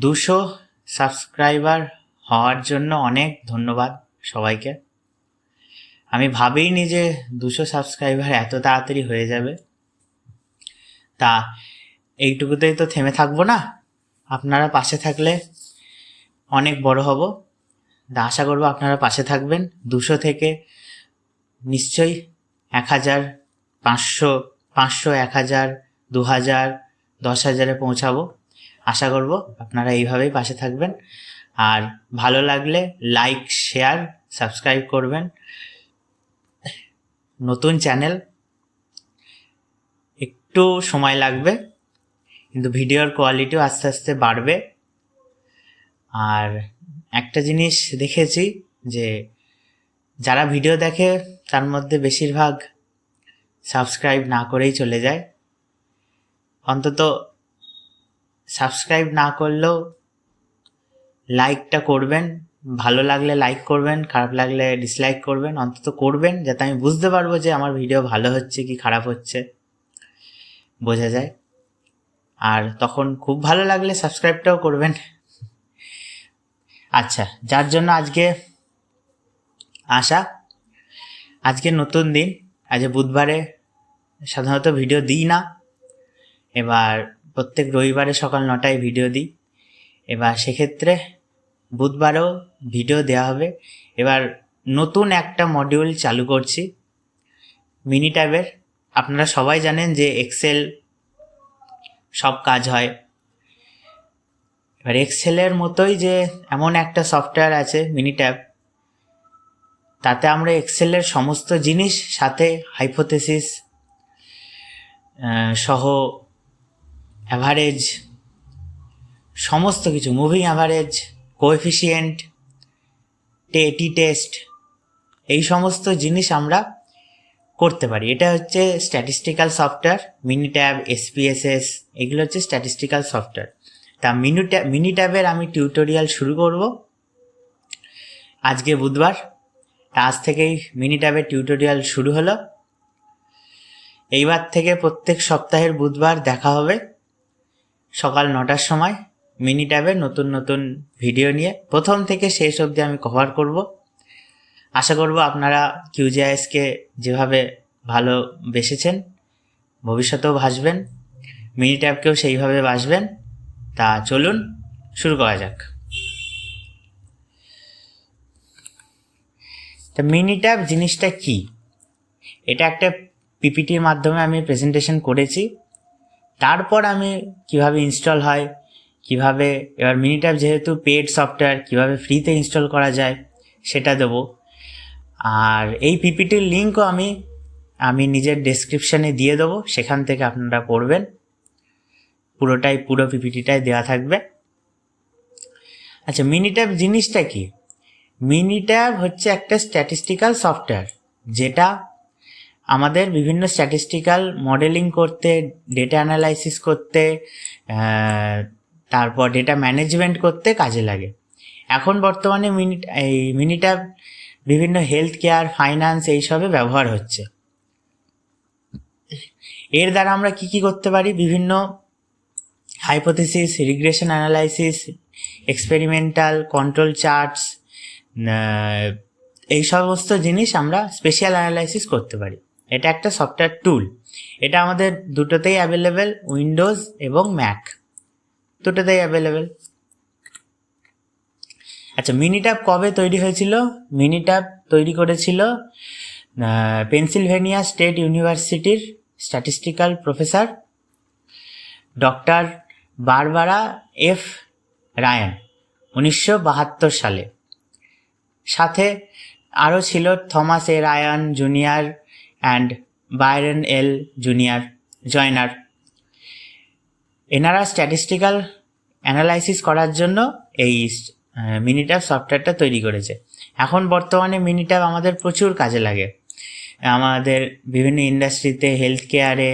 200 subscriber হওয়ার জন্য অনেক ধন্যবাদ সবাইকে। আমি ভাবিনি যে 200 সাবস্ক্রাইবার এত তাড়াতাড়ি হয়ে যাবে। তা এইটুকুতেই তো থেমে থাকবো না, আপনারা পাশে থাকলে অনেক বড় হব। আশা করবো আপনারা পাশে থাকবেন। 200 থেকে নিশ্চয়ই 1000, 500, 1000, 2000, 10,000-এ পৌঁছাবো। আশা করব আপনারা এইভাবেই পাশে থাকবেন। আর ভালো লাগলে লাইক, শেয়ার, সাবস্ক্রাইব করবেন। নতুন চ্যানেল, একটু সময় লাগবে, কিন্তু ভিডিওর কোয়ালিটিও আস্তে আস্তে বাড়বে। আর একটা জিনিস দেখেছি যে যারা ভিডিও দেখে তার মধ্যে বেশিরভাগ সাবস্ক্রাইব না করেই চলে যায়। অন্তত সাবস্ক্রাইব না করলেও লাইকটা করবেন। ভালো লাগলে লাইক করবেন, খারাপ লাগলে ডিসলাইক করবেন, অন্তত করবেন, যাতে আমি বুঝতে পারবো যে আমার ভিডিও ভালো হচ্ছে কি খারাপ হচ্ছে, বোঝা যায়। আর তখন খুব ভালো লাগলে সাবস্ক্রাইবটাও করবেন। আচ্ছা, যার জন্য আজকে আসা, আজকে নতুন দিন। আজ বুধবারে সাধারণত ভিডিও দিই না, এবার প্রত্যেক রবিবারে সকাল 9টায় ভিডিও দিই। এবার সেক্ষেত্রে বুধবারেও ভিডিও দেওয়া হবে। এবার নতুন একটা মডিউল চালু করছি মিনিট্যাবের। আপনারা সবাই জানেন যে এক্সেল সব কাজ হয়। এবার এক্সেলের মতোই যে এমন একটা সফটওয়্যার আছে মিনিট্যাব, তাতে আমরা এক্সেলের সমস্ত জিনিস সাথে হাইপোথেসিস সহ অ্যাভারেজ, সমস্ত কিছু, মুভিং অ্যাভারেজ, কোএফিসিয়েন্ট, টি টেস্ট, এই সমস্ত জিনিস আমরা করতে পারি। এটা হচ্ছে স্ট্যাটিস্টিক্যাল সফটওয়্যার। মিনিট্যাব, এসপিএসএস, এগুলো হচ্ছে স্ট্যাটিস্টিক্যাল সফটওয়্যার। তা মিনিট্যাবের আমি টিউটোরিয়াল শুরু করব আজকে বুধবার। আজ থেকেই মিনিট্যাবের টিউটোরিয়াল শুরু হলো। এইবার থেকে প্রত্যেক সপ্তাহের বুধবার দেখা হবে সকাল 9টার সময় মিনিট্যাবের নতুন নতুন ভিডিও নিয়ে। প্রথম থেকে শেষ অবধি আমি কভার করব। আশা করব আপনারা কিউজিআইএসকে যেভাবে ভালোবেসেছেন ভবিষ্যতেও ভাসবেন, মিনিট্যাবকেও সেইভাবে বাসবেন। তা চলুন শুরু করা যাক। তা মিনিট্যাব জিনিসটা কি, এটা একটা পিপিটির মাধ্যমে আমি প্রেজেন্টেশন করেছি। তারপর আমি কিভাবে ইনস্টল হয়, কিভাবে, এবার মিনিট্যাব যেহেতু পেড সফটওয়্যার, কিভাবে ফ্রিতে ইনস্টল করা যায় সেটা দেবো। আর এই পিপিটির লিঙ্কও আমি নিজের ডেসক্রিপশানে দিয়ে দেবো, সেখান থেকে আপনারা পড়বেন। পুরো পিপিটিটাই দেওয়া থাকবে। আচ্ছা, মিনিট্যাব জিনিসটা কি? মিনিট্যাব হচ্ছে একটা স্ট্যাটিস্টিক্যাল সফটওয়্যার, যেটা আমাদের বিভিন্ন স্ট্যাটিস্টিক্যাল মডেলিং করতে, ডেটা অ্যানালাইসিস করতে, তারপর ডেটা ম্যানেজমেন্ট করতে কাজে লাগে। এখন বর্তমানে মিনিট্যাব বিভিন্ন হেলথ কেয়ার, ফাইন্যান্স, এইসবে ব্যবহার হচ্ছে। এর দ্বারা আমরা কি করতে পারি? বিভিন্ন hypothesis, regression analysis, experimental control charts, এই সমস্ত জিনিস আমরা স্পেশাল অ্যানালাইসিস করতে পারি। এটা একটা সফটওয়্যার টুল। এটা আমাদের দুটোতেই অ্যাভেলেবেল, উইন্ডোজ এবং ম্যাক দুটোতেই অ্যাভেলেবেল। আচ্ছা, মিনিট্যাব কবে তৈরি হয়েছিল? মিনিট্যাব তৈরি করেছিল পেনসিলভেনিয়া স্টেট ইউনিভার্সিটির statistical professor doctor Barbara F Ryan 1972 সালে। সাথে আরও ছিল Thomas A Ryan junior and Byron L Joiner. এনারা স্ট্যাটিস্টিক্যাল অ্যানালাইসিস করার জন্য এই মিনিট্যাব সফটওয়্যারটা তৈরি করেছে। এখন বর্তমানে মিনিট্যাব আমাদের প্রচুর কাজে লাগে। আমাদের বিভিন্ন ইন্ডাস্ট্রিতে, হেলথ কেয়ারে,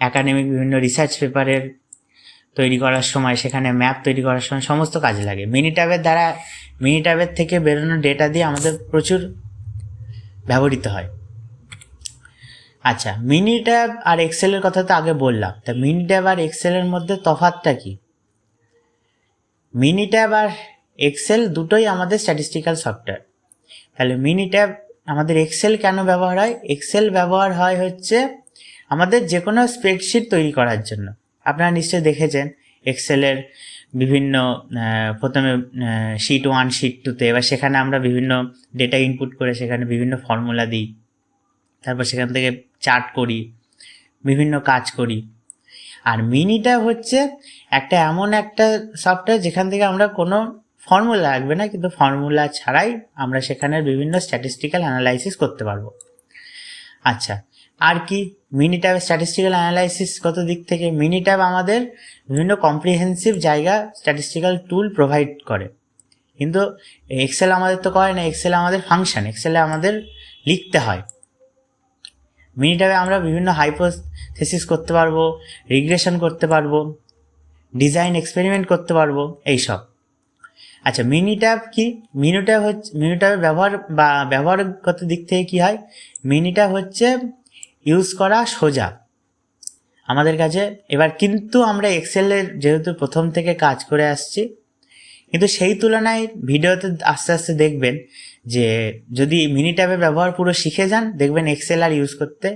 একাডেমিক বিভিন্ন রিসার্চ পেপারের তৈরি করার সময়, সেখানে ম্যাপ তৈরি করার সময় সমস্ত কাজে লাগে। মিনিট্যাবের থেকে বেরোনো ডেটা দিয়ে আমাদের প্রচুর ব্যবহৃত হয়। আচ্ছা, মিনিট্যাব আর এক্সেলের কথা তো আগে বললাম। তা মিনিট্যাব আর এক্সেলের মধ্যে তফাৎটা কি? মিনিট্যাব আর এক্সেল দুটোই আমাদের স্ট্যাটিস্টিক্যাল সফটওয়্যার। তাহলে মিনিট্যাব আমাদের এক্সেল কেন ব্যবহার হয়? এক্সেল ব্যবহার হয় হচ্ছে আমাদের যে কোনো স্প্রেডশিট তৈরি করার জন্য। আপনারা নিশ্চয়ই দেখেছেন এক্সেলের বিভিন্ন প্রথমে শিট 1 শিট 2তে, এবার সেখানে আমরা বিভিন্ন ডেটা ইনপুট করে সেখানে বিভিন্ন ফর্মুলা দিই, তারপর সেখান থেকে চার্ট করি, বিভিন্ন কাজ করি। আর মিনিট্যাব হচ্ছে এমন একটা সফটওয়্যার যেখান থেকে আমরা কোনো ফর্মুলা লাগবে না, কিন্তু ফর্মুলা ছাড়াই আমরা সেখানে বিভিন্ন স্ট্যাটিস্টিক্যাল অ্যানালাইসিস করতে পারবো। আচ্ছা, আর কি মিনিট্যাবের স্ট্যাটিস্টিক্যাল অ্যানালাইসিস কত দিক থেকে? মিনিট্যাব আমাদের বিভিন্ন কম্প্রিহেন্সিভ জায়গা স্ট্যাটিস্টিক্যাল টুল প্রোভাইড করে, কিন্তু এক্সেল আমাদের তো করে না। এক্সেল আমাদের ফাংশন, এক্সেলে আমাদের লিখতে হয়। মিনিট্যাবে আমরা বিভিন্ন হাইপোথেসিস করতে পারবো, রিগ্রেশন করতে পারবো, ডিজাইন এক্সপেরিমেন্ট করতে পারবো, এইসব। আচ্ছা, মিনিট্যাব কি? মিনিট্যাবের ব্যবহারগত দিক থেকে কি হয়? মিনিট্যাব হচ্ছে ইউজ করা সোজা আমাদের কাছে। এবার কিন্তু আমরা এক্সেলের যেহেতু প্রথম থেকে কাজ করে আসছি, কিন্তু সেই তুলনায় ভিডিওতে আস্তে আস্তে দেখবেন যে যদি মিনিট্যাবের ব্যবহার পুরো শিখে যান, দেখবেন এক্সেল আর ইউজ করতে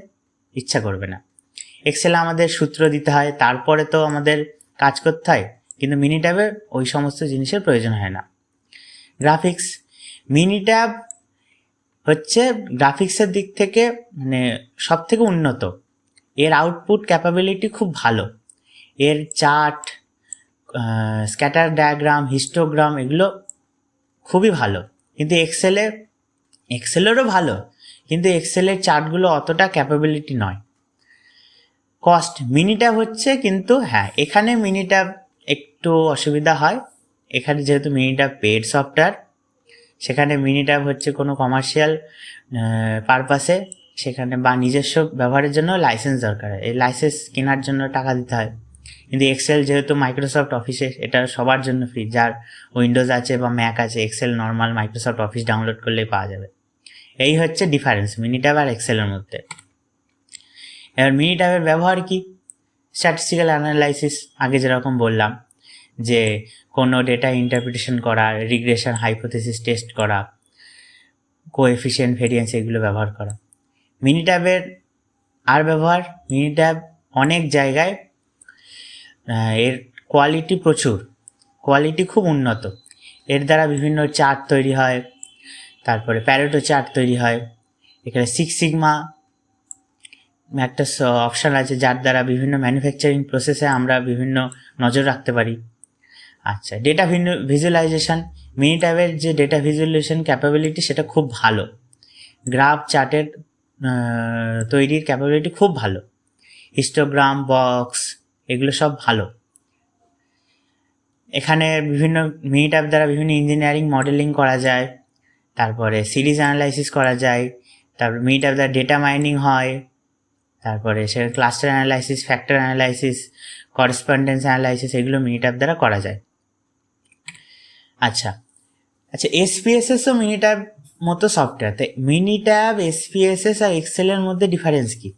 ইচ্ছা করবে না। এক্সেলে আমাদের সূত্র দিতে হয়, তারপরে তো আমাদের কাজ করতে হয়, কিন্তু মিনিট্যাবে ওই সমস্ত জিনিসের প্রয়োজন হয় না। গ্রাফিক্স, মিনিট্যাব হচ্ছে গ্রাফিক্সের দিক থেকে মানে সব থেকে উন্নত। এর আউটপুট ক্যাপাবিলিটি খুব ভালো, এর চার্ট, স্ক্যাটার ডায়াগ্রাম, হিস্টোগ্রাম এগুলো খুবই ভালো। কিন্তু এক্সেলেরও ভালো, কিন্তু এক্সেলের চার্টগুলো অতটা ক্যাপাবিলিটি নয়। কস্ট, মিনিট্যাব হচ্ছে, কিন্তু হ্যাঁ এখানে মিনিট্যাব একটু অসুবিধা হয়। এখানে যেহেতু মিনিট্যাব পেড সফটওয়্যার, সেখানে মিনিট্যাব হচ্ছে কোনো কমার্শিয়াল পারপাসে সেখানে বা নিজস্ব ব্যবহারের জন্য লাইসেন্স দরকার হয়, এই লাইসেন্স কেনার জন্য টাকা দিতে হয়। কিন্তু এক্সেল যেহেতু মাইক্রোসফট অফিসে, এটা সবার জন্য ফ্রি, যার উইন্ডোজ আছে বা ম্যাক আছে, Excel normal Microsoft Office download করলেই পাওয়া যাবে। এই হচ্ছে ডিফারেন্স মিনিট্যাব আর এক্সেলের মধ্যে। এবার মিনিট্যাবের ব্যবহার কি? স্ট্যাটিস্টিক্যাল অ্যানালাইসিস, আগে যেরকম বললাম যে কোনো ডেটা ইন্টারপ্রিটেশন করা, রিগ্রেশন হাইপোথেসিস টেস্ট করা, কোএফিশিয়েন্ট ভেরিয়েন্স এগুলো ব্যবহার করা। মিনিট্যাবের আর ব্যবহার, মিনিট্যাব অনেক জায়গায় এর কোয়ালিটি প্রচুর, কোয়ালিটি খুব উন্নত। এর দ্বারা বিভিন্ন চার্ট তৈরি হয়, তারপরে প্যারেটো চার্ট তৈরি হয়। এখানে 6 সিগমা একটা অপশান আছে, যার দ্বারা বিভিন্ন ম্যানুফ্যাকচারিং প্রসেসে আমরা বিভিন্ন নজর রাখতে পারি। আচ্ছা, ডেটা ভিজুয়ালাইজেশন, মিনিট্যাবের যে ডেটা ভিজুয়ালাইজেশন ক্যাপাবিলিটি সেটা খুব ভালো। গ্রাফ চার্টের তৈরির ক্যাপাবিলিটি খুব ভালো। হিস্টোগ্রাম, বক্স এগুলো সব ভালো। এখানে বিভিন্ন মিনিট্যাব দ্বারা বিভিন্ন ইঞ্জিনিয়ারিং মডেলিং করা যায়, তারপরে সিরিজ অ্যানালাইসিস করা যায়, তারপর মিনিট্যাব দ্বারা ডেটা মাইনিং হয়, তারপরে সে cluster analysis, factor analysis, correspondence analysis এগুলো মিনিট্যাব দ্বারা করা যায়। আচ্ছা, এসপিএসএসও মিনিট্যাব মতো সফটওয়্যার। তাই মিনিট্যাব, এসপিএসএস আর এক্সেলের মধ্যে ডিফারেন্স কি?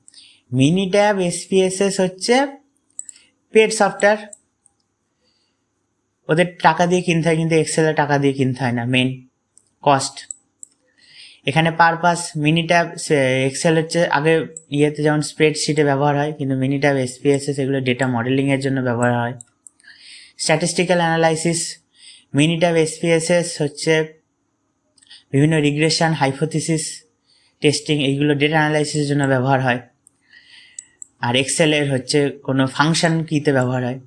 মিনিট্যাব, এসপিএসএস হচ্ছে পেড সফটওয়্যার, ওদের টাকা দিয়ে কিনতে হয়, কিন্তু এক্সেলে টাকা দিয়ে কিনতে হয় না, মেন কস্ট। এখানে পারপাস, মিনিট্যাব এক্সেল হচ্ছে আগে ইয়েতে যেমন স্প্রেডশিটে ব্যবহার হয়, কিন্তু মিনিট্যাব, এসপিএসএস এগুলো ডেটা মডেলিংয়ের জন্য ব্যবহার হয়। স্ট্যাটিস্টিক্যাল অ্যানালাইসিস, মিনিট্যাব, এসপিএসএস হচ্ছে বিভিন্ন রিগ্রেশন, হাইপোথিসিস টেস্টিং এইগুলো ডেটা অ্যানালাইসিসের জন্য ব্যবহার হয়। আর এক্সেলের হচ্ছে কোনো ফাংশন কিতে ব্যবহার হয়।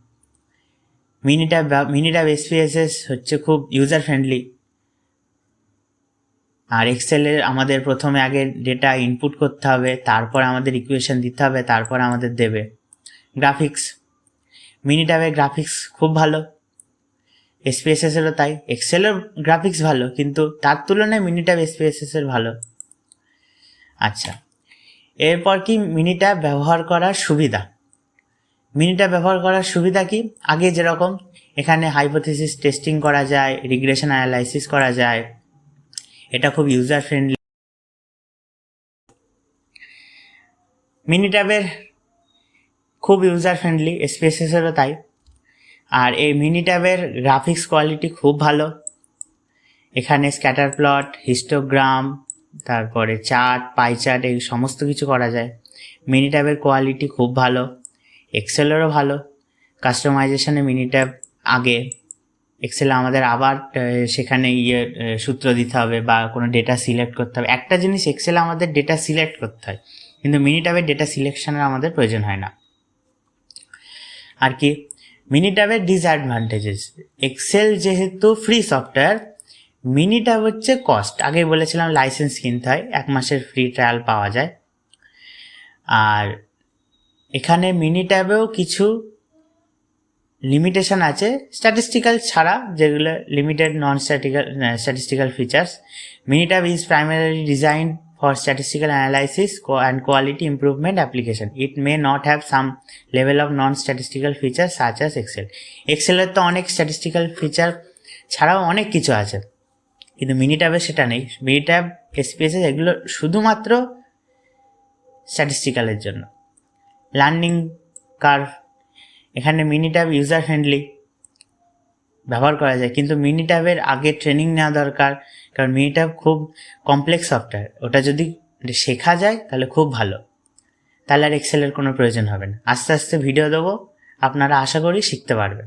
মিনিট্যাব এসপিএসএস হচ্ছে খুব ইউজার ফ্রেন্ডলি, আর এক্সেলের আমাদের প্রথমে আগে ডেটা ইনপুট করতে হবে, তারপর আমাদের ইকুয়েশন দিতে হবে, তারপর আমাদের দেবে। গ্রাফিক্স, মিনিট্যাবের গ্রাফিক্স খুব ভালো, এসপিএসএসেরও তাই। এক্সেলের গ্রাফিক্স ভালো, কিন্তু তার তুলনায় মিনিট্যাব এসপিএসএসের ভালো। আচ্ছা, এরপর কি মিনিট্যাব ব্যবহার করার সুবিধা? মিনিট্যাব ব্যবহার করার সুবিধা কি? আগে যেরকম এখানে হাইপোথিসিস টেস্টিং করা যায়, রিগ্রেশন অ্যানালাইসিস করা যায়, এটা খুব ইউজার ফ্রেন্ডলি। মিনিট্যাবের খুব ইউজার ফ্রেন্ডলি, এসপিএসএসেরও তাই। আর এই মিনিট্যাবের গ্রাফিক্স কোয়ালিটি খুব ভালো। এখানে স্ক্যাটার প্লট, হিস্টোগ্রাম, তারপরে চার্ট, পাই চার্ট, এই সমস্ত কিছু করা যায়। মিনিট্যাবের কোয়ালিটি খুব ভালো, এক্সেলেরও ভালো। কাস্টমাইজেশনে মিনিট্যাব আগে, এক্সেলে আমাদের আবার সেখানে সূত্র দিতে হবে বা কোনো ডেটা সিলেক্ট করতে হবে। একটা জিনিস এক্সেলে আমাদের ডেটা সিলেক্ট করতে হয়, কিন্তু মিনিট্যাবের ডেটা সিলেকশনের আমাদের প্রয়োজন হয় না। আর কি মিনিট্যাবের ডিসঅ্যাডভান্টেজেস, এক্সেল যেহেতু ফ্রি সফটওয়্যার, মিনিট্যাব হচ্ছে কস্ট। আগেই বলেছিলাম লাইসেন্স কিনতে হয়, 1 মাসের ফ্রি ট্রায়াল পাওয়া যায়। আর এখানে মিনিট্যাবেও কিছু লিমিটেশন আছে স্ট্যাটিস্টিক্যাল ছাড়া, যেগুলো limited non statistical features. Minitab is primarily designed for statistical analysis and quality improvement application. It may not have some level of non-statistical features such as Excel. এক্সেলের তো অনেক statistical feature ছাড়াও অনেক কিছু আছে, কিন্তু মিনিট্যাবে সেটা নেই। মিনিট্যাব, এসপিএসএস এগুলো শুধুমাত্র স্ট্যাটিস্টিক্যালের জন্য। লার্নিং কার্ভ, এখানে মিনিট্যাব ইউজার ফ্রেন্ডলি, ব্যবহার করা যায়, কিন্তু মিনিট্যাবের আগে ট্রেনিং নেওয়া দরকার, কারণ মিনিট্যাব খুব কমপ্লেক্স সফটওয়্যার। ওটা যদি শেখা যায় তাহলে খুব ভালো, তাহলে আর এক্সেলের কোনো প্রয়োজন হবে না। আস্তে আস্তে ভিডিও দেবো, আপনারা আশা করি শিখতে পারবেন।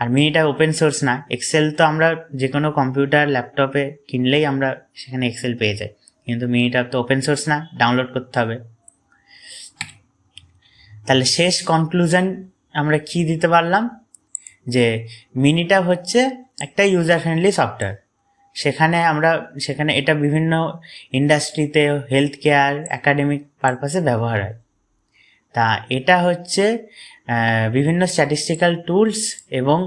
আর মিনিট্যাব ওপেন সোর্স না, এক্সেল তো আমরা যে কোনো কম্পিউটার, ল্যাপটপে কিনলেই আমরা সেখানে এক্সেল পেয়ে যাই, কিন্তু মিনিট্যাব তো ওপেন সোর্স না, ডাউনলোড করতে হবে। তাহলে শেষ কনক্লুশন আমরা কি দিতে পারলাম, যে মিনিট্যাব হচ্ছে একটা ইউজার ফ্রেন্ডলি সফটওয়্যার। সেখানে এটা বিভিন্ন ইন্ডাস্ট্রিতে, হেলথ কেয়ার, অ্যাকাডেমিক পারপাসে ব্যবহার হয়। তা এটা হচ্ছে বিভিন্ন স্ট্যাটিস্টিক্যাল টুলস এবং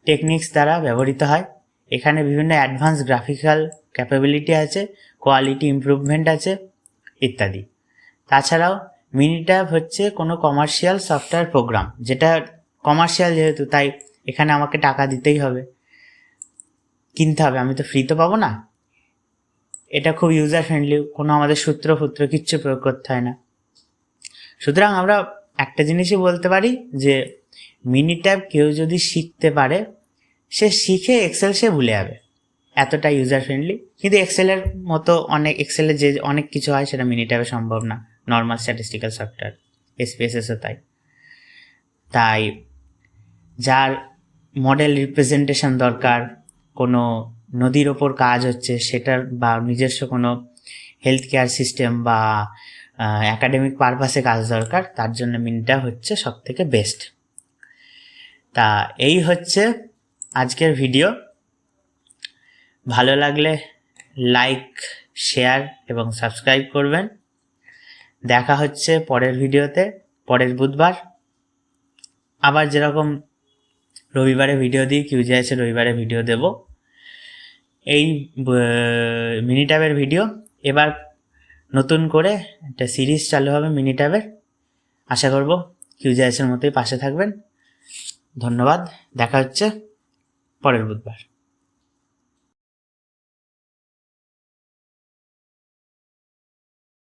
টেকনিক্স দ্বারা ব্যবহৃত হয়। এখানে বিভিন্ন অ্যাডভান্স গ্রাফিক্যাল ক্যাপাবিলিটি আছে, কোয়ালিটি ইমপ্রুভমেন্ট আছে ইত্যাদি। তাছাড়াও মিনিট্যাব হচ্ছে কোনো কমার্শিয়াল সফটওয়্যার প্রোগ্রাম, যেটা কমার্শিয়াল যেহেতু, তাই এখানে আমাকে টাকা দিতেই হবে, কিনতে হবে, আমি তো ফ্রি তো পাবো না। এটা খুব ইউজার ফ্রেন্ডলি, কোনো আমাদের সূত্র কিচ্ছু প্রয়োগ করতে হয় না। সুতরাং আমরা একটা জিনিসই বলতে পারি যে মিনিট্যাব কেউ যদি শিখতে পারে, সে শিখে এক্সেল সে ভুলে যাবে, এতটা ইউজার ফ্রেন্ডলি। কিন্তু এক্সেলের মতো এক্সেলের যে অনেক কিছু হয় সেটা মিনিট্যাবে সম্ভব না, নর্মাল স্ট্যাটিস্টিক্যাল সফটওয়্যার, এসপিএসএসও তাই যার মডেল রিপ্রেজেন্টেশন দরকার, কোনো নদীর ওপর কাজ হচ্ছে সেটার, বা নিজস্ব কোনো হেলথ কেয়ার সিস্টেম বা অ্যাকাডেমিক পারপাসে কাজ দরকার, তার জন্য মিনিট্যাব হচ্ছে সবথেকে বেস্ট। তা এই হচ্ছে আজকের ভিডিও। ভালো লাগলে লাইক, শেয়ার এবং সাবস্ক্রাইব করবেন। দেখা হচ্ছে পরের ভিডিওতে, পরের বুধবার। আবার যেরকম রবিবারে ভিডিও দিই, কিউজিআইএসে রবিবারে ভিডিও দেব। এই মিনিট্যাবের ভিডিও এবার নতুন করে একটা সিরিজ চালু হবে মিনিট্যাবের। আশা করব কিউজিআইএসের মতোই পাশে থাকবেন। ধন্যবাদ, দেখা হচ্ছে পরের বুধবার।